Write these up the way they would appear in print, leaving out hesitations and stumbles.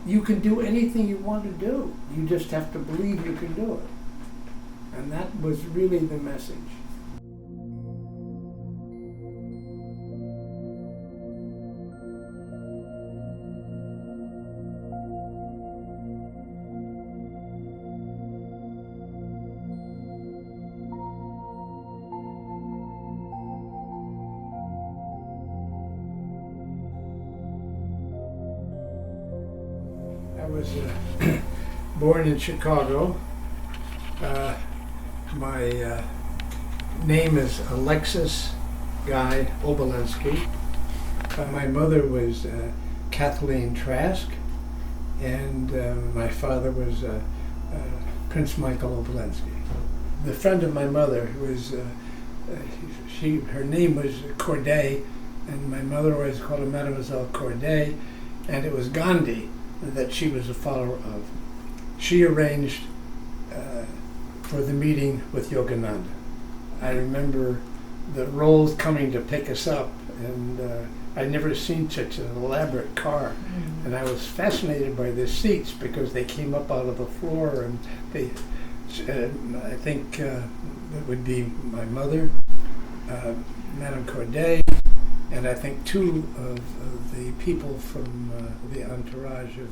you can do anything you want to do. You just have to believe you can do it. And that was really the message. I was born in Chicago. My name is Alexis Guy Obolensky. My mother was Kathleen Trask, and my father was Prince Michael Obolensky. The friend of my mother was, her name was Corday, and my mother always called her Mademoiselle Corday, and it was Gandhi that she was a follower of. She arranged for the meeting with Yogananda. I remember the Rolls coming to pick us up, and I'd never seen such an elaborate car. And I was fascinated by the seats because they came up out of the floor, and they, I think it would be my mother, Madame Corday, and I think two of the people from the entourage of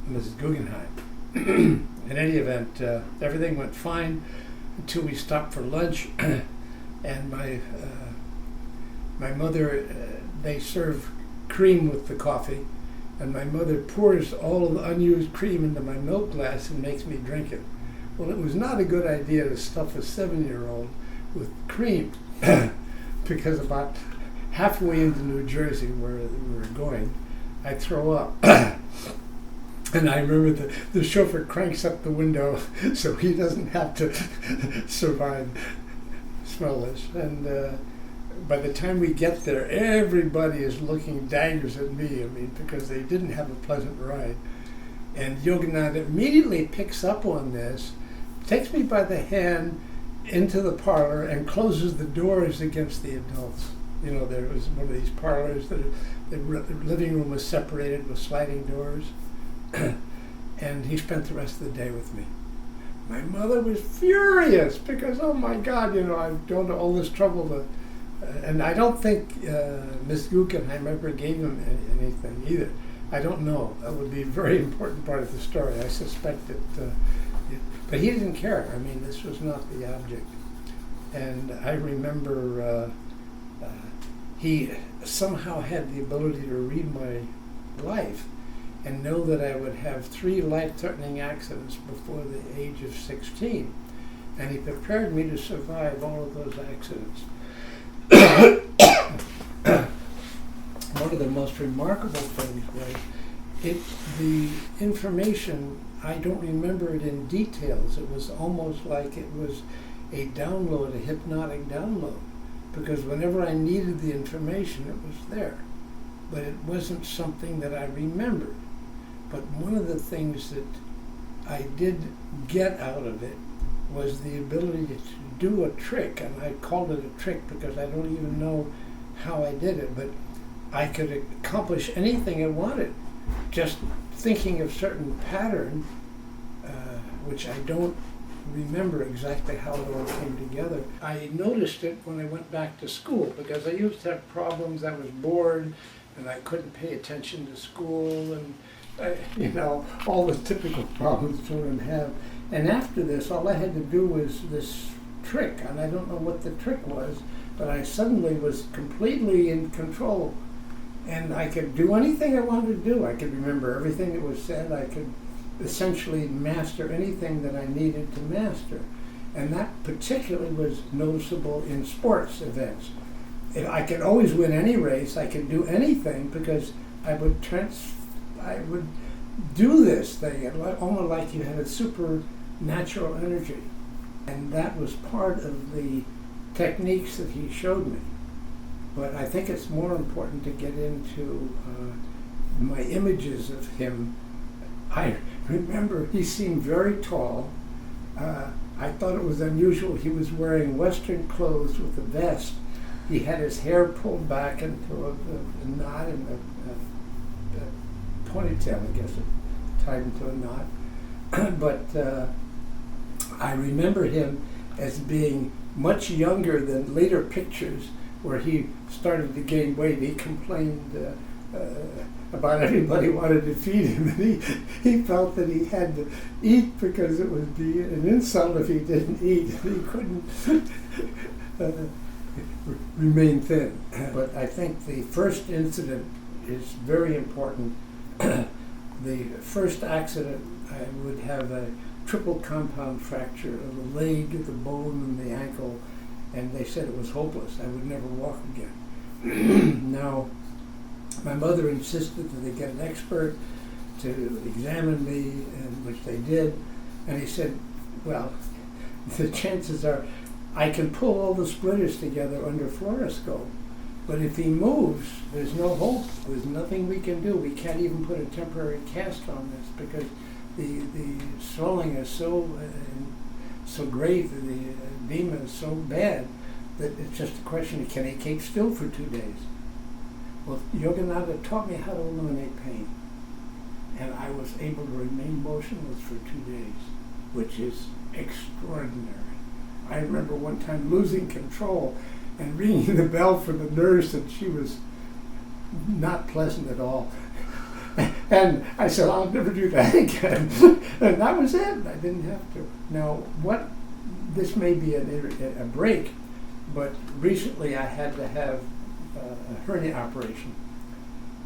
Mrs. Guggenheim. In any event, everything went fine until we stopped for lunch, and my mother, they serve cream with the coffee, and my mother pours all of the unused cream into my milk glass and makes me drink it. Well, it was not a good idea to stuff a 7-year-old with cream, because about halfway into New Jersey, where we were going, I throw up. And I remember the chauffeur cranks up the window so he doesn't have to survive smellless. And by the time we get there, everybody is looking daggers at me, because they didn't have a pleasant ride. And Yogananda immediately picks up on this, takes me by the hand into the parlor and closes the doors against the adults. There was one of these parlors that the living room was separated with sliding doors. And he spent the rest of the day with me. My mother was furious because, oh my God, I've gone to all this trouble to, and I don't think Miss Guggenheim ever gave him anything either. I don't know. That would be a very important part of the story. I suspect that, but he didn't care. This was not the object. And I remember he somehow had the ability to read my life and know that I would have 3 life-threatening accidents before the age of 16. And he prepared me to survive all of those accidents. One of the most remarkable things was the information, I don't remember it in details. It was almost like it was a download, a hypnotic download, because whenever I needed the information, it was there. But it wasn't something that I remembered. But one of the things that I did get out of it was the ability to do a trick, and I called it a trick because I don't even know how I did it, but I could accomplish anything I wanted, just thinking of certain pattern, which I don't remember exactly how it all came together. I noticed it when I went back to school, because I used to have problems. I was bored, and I couldn't pay attention to school, and all the typical problems children have. And after this, all I had to do was this trick, and I don't know what the trick was, but I suddenly was completely in control, and I could do anything I wanted to do. I could remember everything that was said. I could essentially master anything that I needed to master, and that particularly was noticeable in sports events. If I could always win any race, I could do anything, because I would do this thing, almost like you had a supernatural energy. And that was part of the techniques that he showed me. But I think it's more important to get into my images of him. I remember he seemed very tall. I thought it was unusual. He was wearing Western clothes with a vest. He had his hair pulled back into a knot in the ponytail, I guess, tied into a knot. But I remember him as being much younger than later pictures where he started to gain weight. He complained about everybody wanted to feed him, and he felt that he had to eat because it would be an insult if he didn't eat. He couldn't remain thin. But I think the first incident is very important. The first accident, I would have a triple compound fracture of the leg, the bone, and the ankle, and they said it was hopeless. I would never walk again. Now, my mother insisted that they get an expert to examine me, and which they did, and he said, well, the chances are I can pull all the splinters together under fluoroscope, but if he moves, there's no hope. There's nothing we can do. We can't even put a temporary cast on this because the swelling is so great, the edema is so bad that it's just a question of can he keep still for 2 days? Well, Yogananda taught me how to eliminate pain, and I was able to remain motionless for 2 days, which is extraordinary. I remember one time losing control and ringing the bell for the nurse, and she was not pleasant at all. And I said, I'll never do that again. And that was it. I didn't have to. Now, this may be a break, but recently I had to have a hernia operation.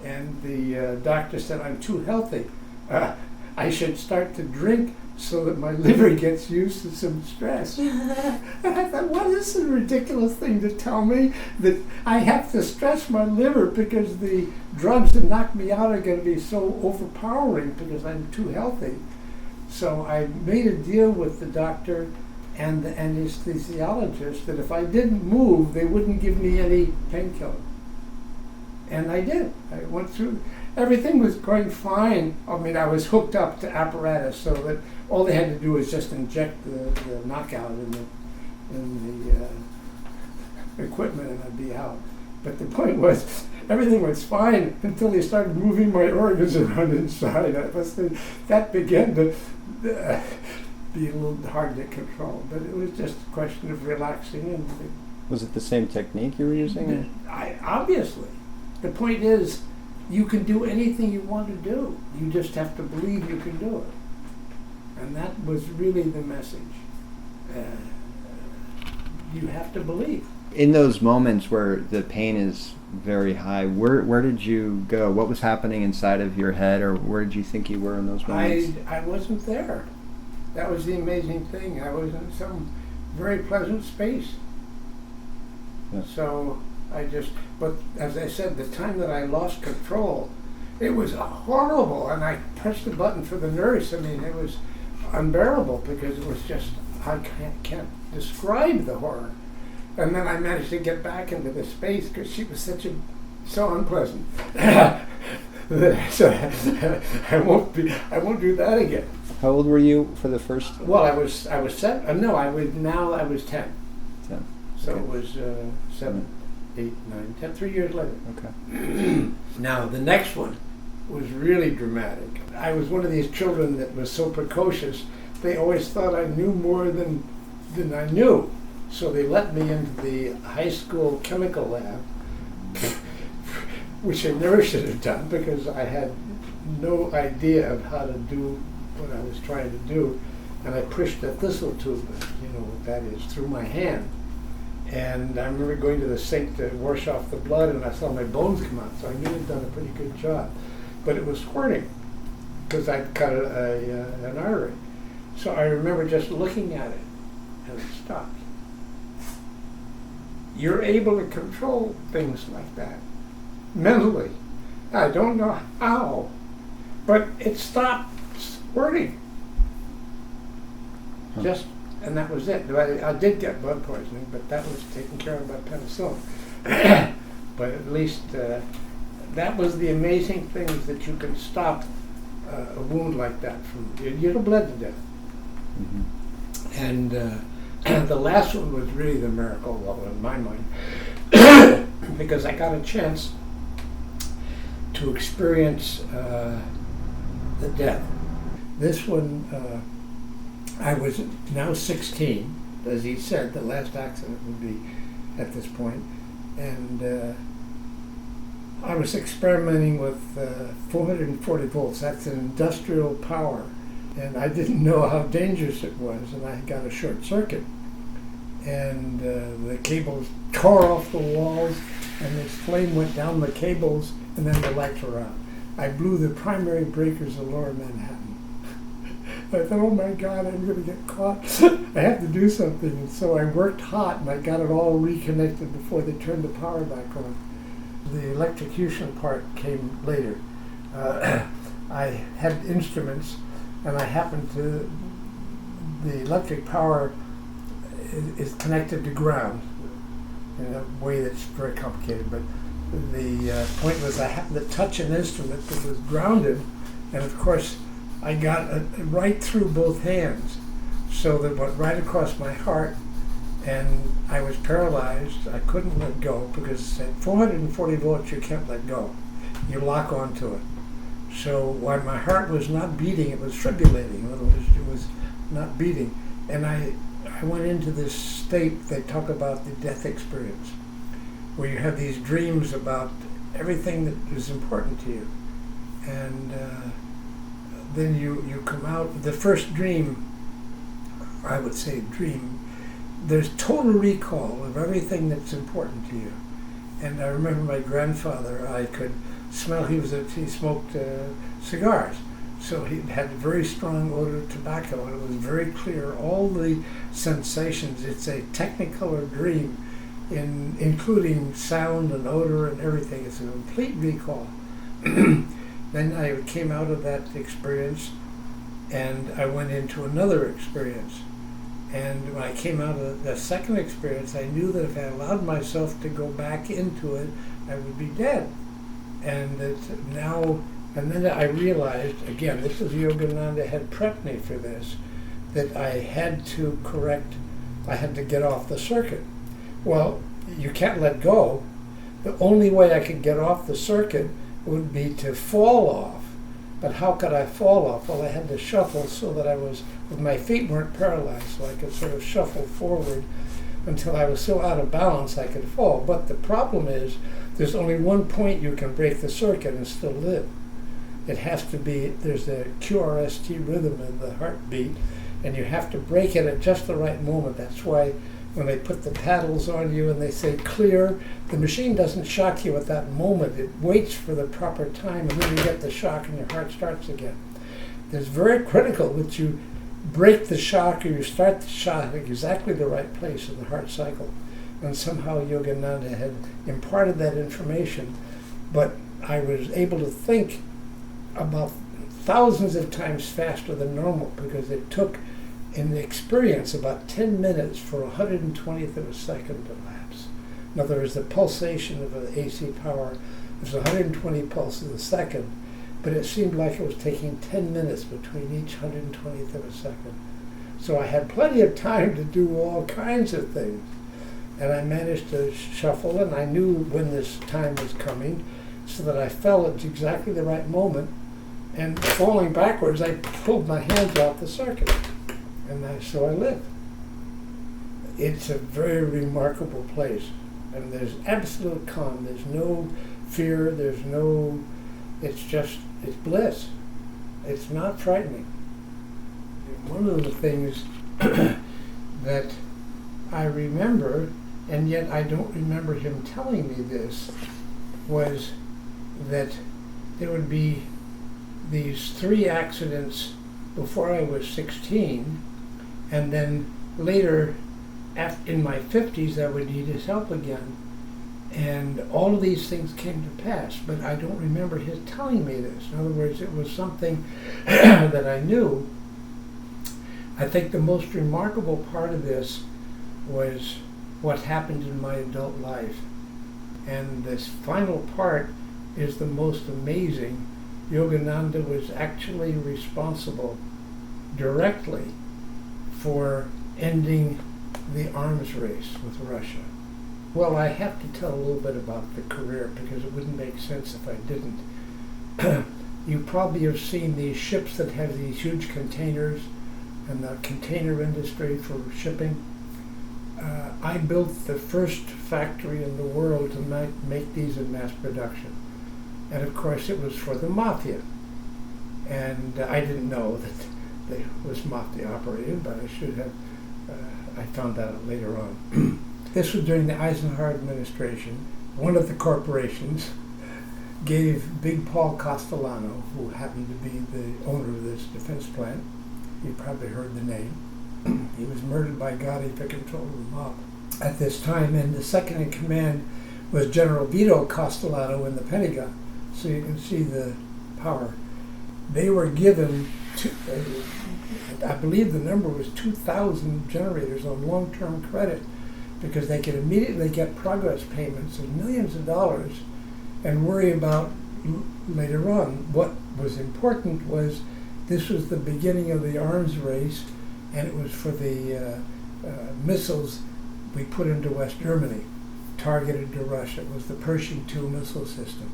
And the doctor said, I'm too healthy. I should start to drink so that my liver gets used to some stress. And I thought, what is this ridiculous thing to tell me that I have to stress my liver because the drugs that knock me out are going to be so overpowering because I'm too healthy. So I made a deal with the doctor and the anesthesiologist that if I didn't move, they wouldn't give me any painkiller. And I did. I went through. Everything was going fine. I mean, I was hooked up to apparatus so that all they had to do was just inject the knockout in the equipment and I'd be out. But the point was, everything was fine until they started moving my organs around inside. That began to be a little hard to control. But it was just a question of relaxing. Was it the same technique you were using? Obviously. The point is, you can do anything you want to do. You just have to believe you can do it. And that was really the message. You have to believe. In those moments where the pain is very high, where did you go? What was happening inside of your head, or where did you think you were in those moments? I wasn't there. That was the amazing thing. I was in some very pleasant space. Yeah. So but as I said, the time that I lost control, it was horrible, and I pressed the button for the nurse. I mean, it was unbearable because it was just, I can't describe the horror. And then I managed to get back into the space because she was so unpleasant. So I won't do that again. How old were you for the first? Well, I was 7. No, I was 10. 10. So okay. It was 7, 8, 9, 10, 3 years later. Okay. Now, the next one was really dramatic. I was one of these children that was so precocious, they always thought I knew more than I knew. So they let me into the high school chemical lab, which I never should have done because I had no idea of how to do what I was trying to do. And I pushed a thistle tube, you know what that is, through my hand. And I remember going to the sink to wash off the blood, and I saw my bones come out, so I knew I'd done a pretty good job. But it was squirting, because I'd cut an artery. So I remember just looking at it, and it stopped. You're able to control things like that, mentally. I don't know how, but it stopped squirting. And that was it. I did get blood poisoning, but that was taken care of by penicillin. But at least that was the amazing thing, is that you can stop a wound like that from, you'd have bled to death. Mm-hmm. And the last one was really the miracle, well, in my mind, because I got a chance to to experience the death. This one, I was now 16, as he said, the last accident would be at this point, and I was experimenting with 440 volts. That's an industrial power, and I didn't know how dangerous it was, and I got a short circuit, and the cables tore off the walls, and this flame went down the cables, and then the lights were out. I blew the primary breakers of Lower Manhattan. I thought, oh my God, I'm going to get caught. I have to do something. And so I worked hot, and I got it all reconnected before they turned the power back on. The electrocution part came later. I had instruments, and I happened to, the electric power is connected to ground in a way that's very complicated, but the point was I happened to touch an instrument that was grounded, and of course I got it right through both hands, so that went right across my heart, and I was paralyzed. I couldn't let go because at 440 volts you can't let go. You lock onto it. So while my heart was not beating, it was fibrillating. In other words, it was not beating. And I went into this state they talk about the death experience, where you have these dreams about everything that is important to you. And then you come out. The first dream, I would say dream, there's total recall of everything that's important to you. And I remember my grandfather, I could smell, he smoked cigars. So he had a very strong odor of tobacco, and it was very clear, all the sensations. It's a technicolor dream, including sound and odor and everything. It's a complete recall. Then I came out of that experience, and I went into another experience. And when I came out of the second experience, I knew that if I allowed myself to go back into it, I would be dead. And then I realized, again, this is Yogananda had prepped me for this, that I had to get off the circuit. Well, you can't let go. The only way I could get off the circuit would be to fall off. But how could I fall off? Well, I had to shuffle so that my feet weren't paralyzed, so I could sort of shuffle forward until I was so out of balance I could fall. But the problem is, there's only one point you can break the circuit and still live. It has to be, there's a QRST rhythm in the heartbeat, and you have to break it at just the right moment. That's why when they put the paddles on you and they say clear, the machine doesn't shock you at that moment. It waits for the proper time, and then you get the shock and your heart starts again. It's very critical that you break the shock or you start the shock at exactly the right place in the heart cycle. And somehow Yogananda had imparted that information, but I was able to think about thousands of times faster than normal, because it took in the experience about 10 minutes for 120th of a second to lapse. In other words, the pulsation of an AC power is 120 pulses a second, but it seemed like it was taking 10 minutes between each 120th of a second. So I had plenty of time to do all kinds of things. And I managed to shuffle, and I knew when this time was coming, so that I fell at exactly the right moment. And falling backwards, I pulled my hands off the circuit, and so I lived. It's a very remarkable place, and there's absolute calm. There's no fear. It's bliss. It's not frightening. One of the things that I remember, and yet I don't remember him telling me this, was that there would be these 3 accidents before I was 16, and then later, in my 50s, I would need his help again. And all of these things came to pass, but I don't remember his telling me this. In other words, it was something that I knew. I think the most remarkable part of this was what happened in my adult life. And this final part is the most amazing. Yogananda was actually responsible directly for ending the arms race with Russia. Well, I have to tell a little bit about the career, because it wouldn't make sense if I didn't. You probably have seen these ships that have these huge containers and the container industry for shipping. I built the first factory in the world to make these in mass production. And of course it was for the mafia. And I didn't know that it was mafia operated, but I should have. I found that out later on. This was during the Eisenhower administration. One of the corporations gave Big Paul Castellano, who happened to be the owner of this defense plant, you probably heard the name, he was murdered by Gotti for control of the mob at this time, and the second in command was General Vito Castellano in the Pentagon. So you can see the power. They were given, I believe the number was 2,000 generators on long-term credit, because they could immediately get progress payments of millions of dollars and worry about later on. What was important was this was the beginning of the arms race, and it was for the missiles we put into West Germany, targeted to Russia. It was the Pershing II missile system.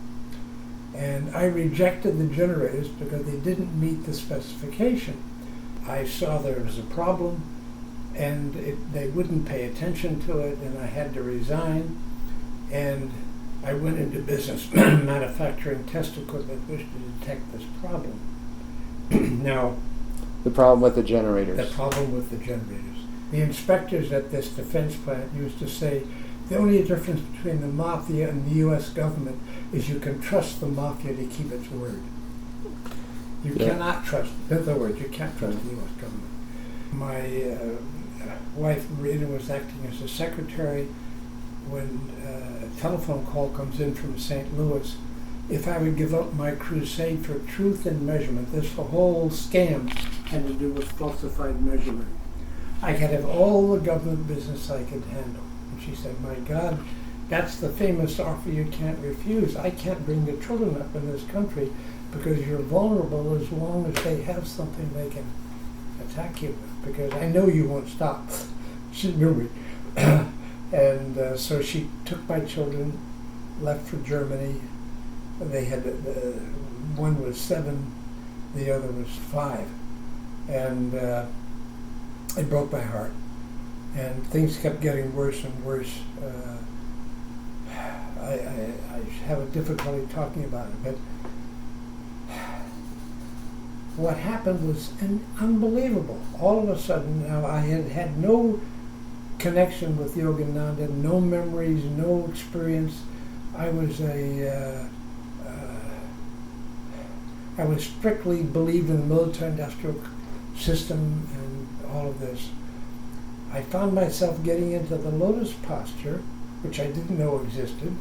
And I rejected the generators because they didn't meet the specification. I saw there was a problem, and they wouldn't pay attention to it, and I had to resign. And I went into business manufacturing test equipment which to detect this problem. Now, The problem with the generators. the problem with the generators. The inspectors at this defense plant used to say, the only difference between the mafia and the U.S. government is you can trust the mafia to keep its word. You cannot trust, in other words, you can't trust the U.S. government. My wife, Marina, was acting as a secretary when a telephone call comes in from St. Louis. If I would give up my crusade for truth and measurement, this whole scam had to do with falsified measurement. I could have all the government business I could handle. And she said, my God, that's the famous offer you can't refuse. I can't bring the children up in this country because you're vulnerable as long as they have something they can attack you with, because I know you won't stop. She knew me. And so she took my children, left for Germany. They had, one was 7, the other was 5. And it broke my heart. And things kept getting worse and worse. I have a difficulty talking about it, but what happened was unbelievable. All of a sudden, now I had no connection with Yogananda, no memories, no experience. I was I was strictly believed in the military-industrial system and all of this. I found myself getting into the lotus posture, which I didn't know existed,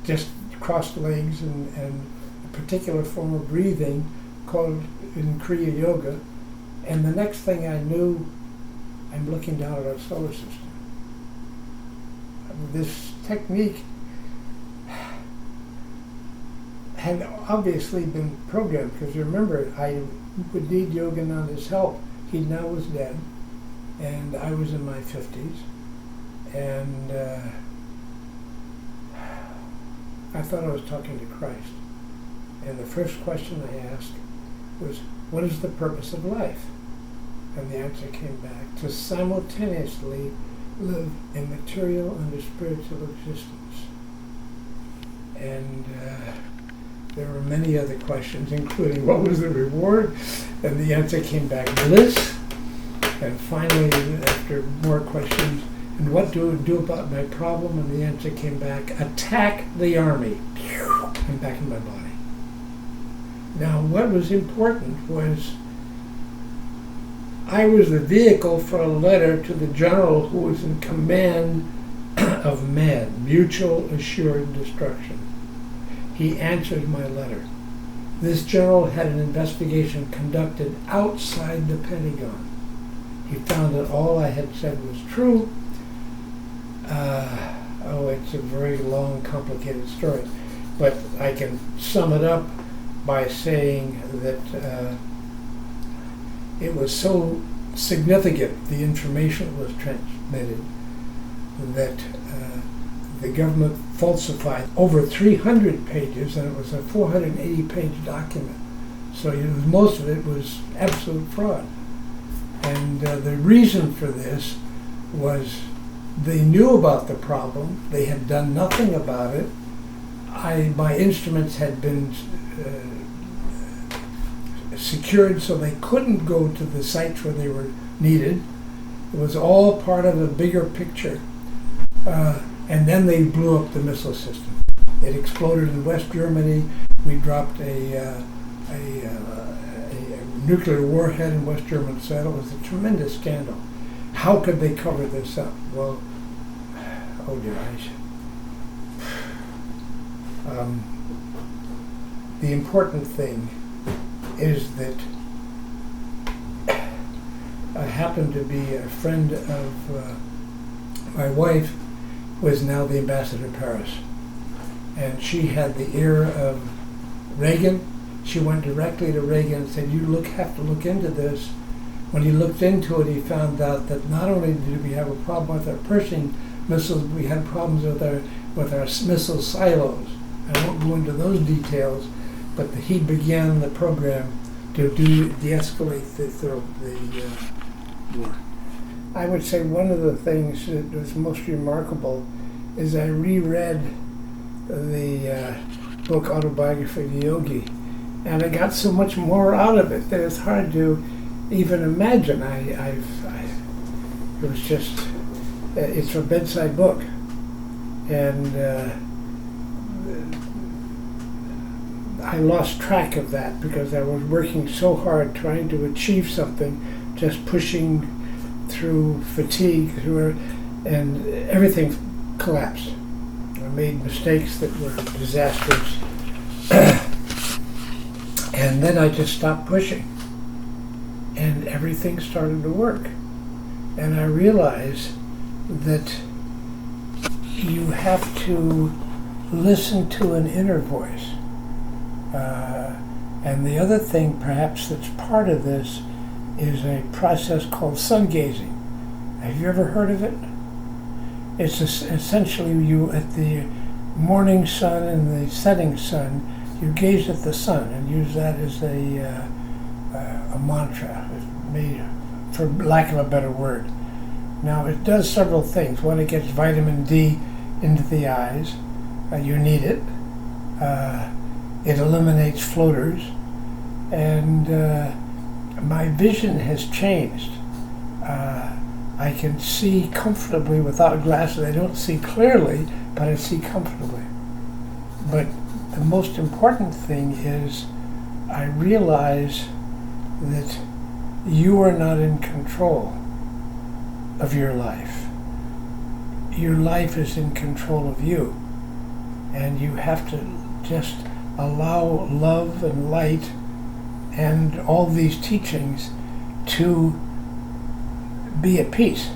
just crossed legs and a particular form of breathing called in Kriya Yoga. And the next thing I knew, I'm looking down at our solar system. This technique had obviously been programmed, because remember, I would need Yogananda's help. He now was dead, and I was in my 50s, and I thought I was talking to Christ. And the first question I asked was, what is the purpose of life? And the answer came back, to simultaneously live in material and a spiritual existence. And there were many other questions, including what was the reward? And the answer came back, bliss. And finally, after more questions, and what do I do about my problem? And the answer came back, attack the army. I'm back in my body. Now, what was important was I was the vehicle for a letter to the general who was in command of MAD, Mutual Assured Destruction. He answered my letter. This general had an investigation conducted outside the Pentagon. He found that all I had said was true. It's a very long, complicated story, but I can sum it up by saying that it was so significant, the information that was transmitted, that the government falsified over 300 pages, and it was a 480-page document. So most of it was absolute fraud. And the reason for this was they knew about the problem. They had done nothing about it. My instruments had been secured so they couldn't go to the sites where they were needed. It was all part of a bigger picture. And then they blew up the missile system. It exploded in West Germany. We dropped a nuclear warhead in West German soil. It was a tremendous scandal. How could they cover this up? Well, oh dear, the important thing is that I happen to be a friend of my wife, who is now the ambassador to Paris. And she had the ear of Reagan. She went directly to Reagan and said, "You have to look into this." When he looked into it, he found out that not only did we have a problem with our Pershing missiles, we had problems with our missile silos. I won't go into those details, but he began the program to de-escalate the war. I would say one of the things that was most remarkable is I reread the book Autobiography of a Yogi, and I got so much more out of it that it's hard to even imagine. It was just, it's a bedside book, and I lost track of that because I was working so hard trying to achieve something, just pushing through fatigue, and everything collapsed. I made mistakes that were disastrous. And then I just stopped pushing. And everything started to work. And I realized that you have to listen to an inner voice. And the other thing, perhaps, that's part of this is a process called sun gazing. Have you ever heard of it? It's essentially you at the morning sun and the setting sun, you gaze at the sun and use that as a mantra, for lack of a better word. Now it does several things. One, it gets vitamin D into the eyes. You need it. It eliminates floaters, and my vision has changed. I can see comfortably without glasses. I don't see clearly, but I see comfortably. But the most important thing is I realize that you are not in control of your life. Your life is in control of you. And you have to just allow love and light and all these teachings to be at peace.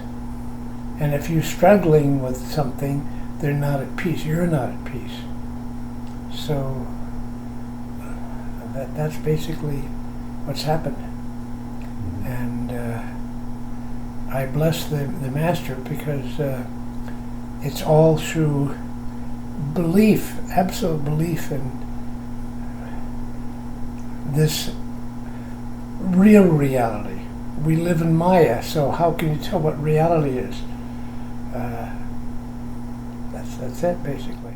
And if you're struggling with something, they're not at peace. You're not at peace. So that's basically what's happened. And I bless the Master because it's all through belief, absolute belief in this real reality. We live in Maya, so how can you tell what reality is? That's it, basically.